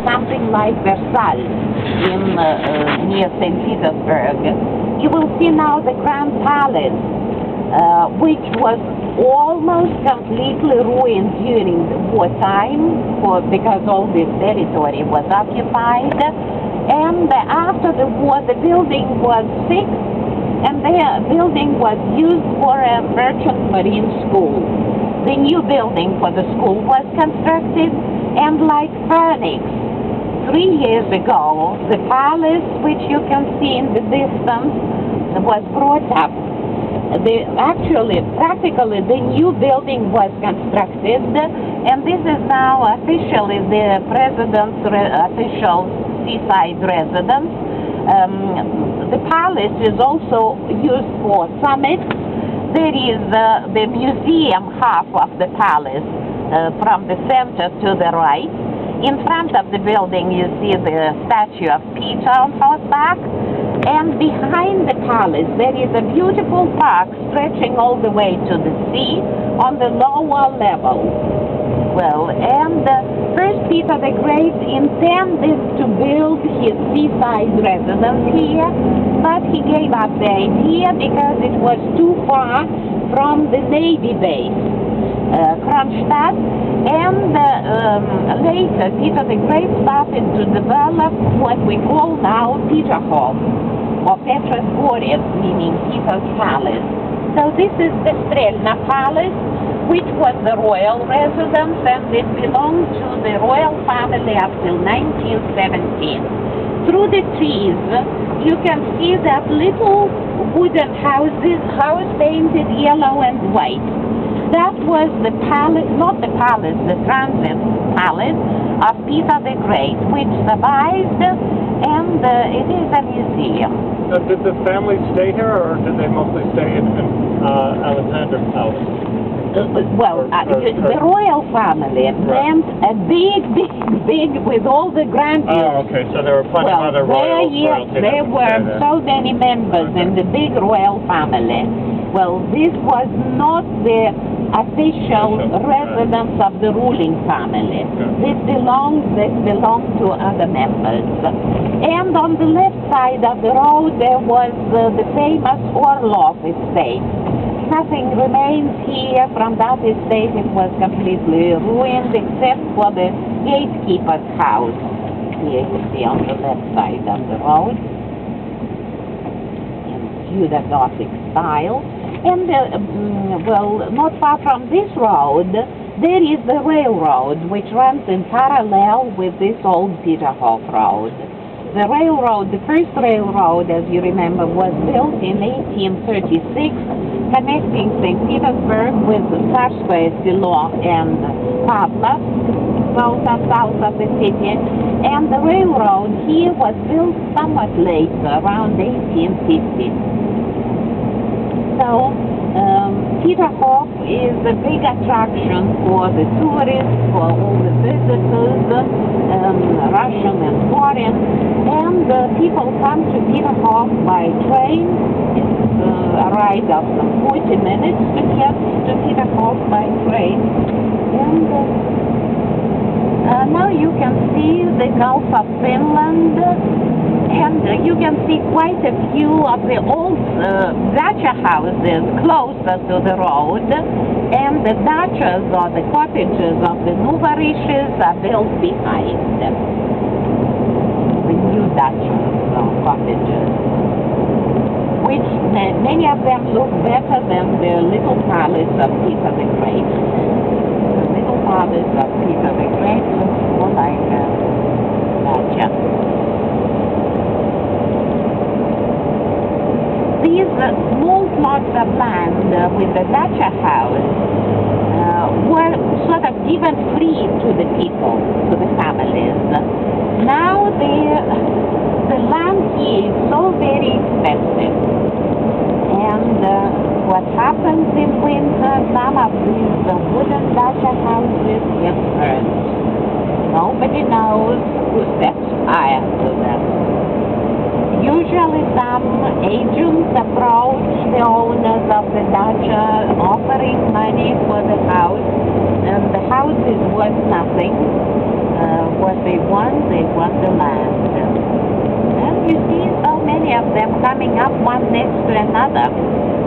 something like Versailles in near St. Petersburg. You will see now the Grand Palace, which was almost completely ruined during the wartime because all this territory was occupied. And after the war, the building was fixed, and the building was used for a merchant marine school. The new building for the school was constructed, and like Phoenix, 3 years ago, the palace, which you can see in the distance, was brought up. Practically, the new building was constructed, and this is now officially the president's official seaside residence. The palace is also used for summits. There is the museum half of the palace from the center to the right. In front of the building you see the statue of Peter on horseback, and behind the palace there is a beautiful park stretching all the way to the sea on the lower level. Well, and first Peter the Great intended to build his seaside residence here, but he gave up the idea because it was too far from the Navy base, Kronstadt, and later Peter the Great started to develop what we call now Peterhof, or Petersburg, meaning Peter's Palace. So this is the Strelna Palace, which was the royal residence, and it belonged to the royal family up till 1917. Through the trees, you can see that little wooden house painted yellow and white. That was the palace, not the palace, the transit palace of Peter the Great, which survived, and it is a museum. So did the family stay here, or did they mostly stay in Alexander's Palace? The royal family meant a big, with all the grandeurs. Oh, okay, so there were plenty of other royalty. There were so many members in the big royal family. Well, this was not the official residence of the ruling family. This belonged to other members. And on the left side of the road there was the famous Orlov estate. Nothing remains here from that estate. It was completely ruined except for the gatekeeper's house. Here you see on the left side of the road, in Tudor Gothic style. And not far from this road there is the railroad, which runs in parallel with this old Peterhof road. The railroad, the first railroad, as you remember, was built in 1836, connecting St. Petersburg with Tsarskoye Selo and Pavlov, both are south of the city. And the railroad here was built somewhat later, around 1850. So, Peterhof is a big attraction for the tourists, for all the visitors, Russian and foreign, and people come to Peterhof by train. It's a ride of some 40 minutes to get to Peterhof by train. And now you can see the Gulf of Finland, and you can see quite a few of the old dacha houses closer to the road, and the dachas or the cottages of the Nuvarishes are built behind them. The new dachas or cottages, which many of them look better than the little palace of Peter the Great. The little palace of Peter the Great looks more like a dacha. These small plots of land with the dacha house were sort of given free to the people, to the families. Now the land here is so very expensive, and what happens in winter, some of these wooden dacha houses get burned. Nobody knows who sets fire to them. Usually some agents approach the owners of the dacha offering money for the house, and the house is worth nothing. what they want the land. And you see so many of them coming up one next to another.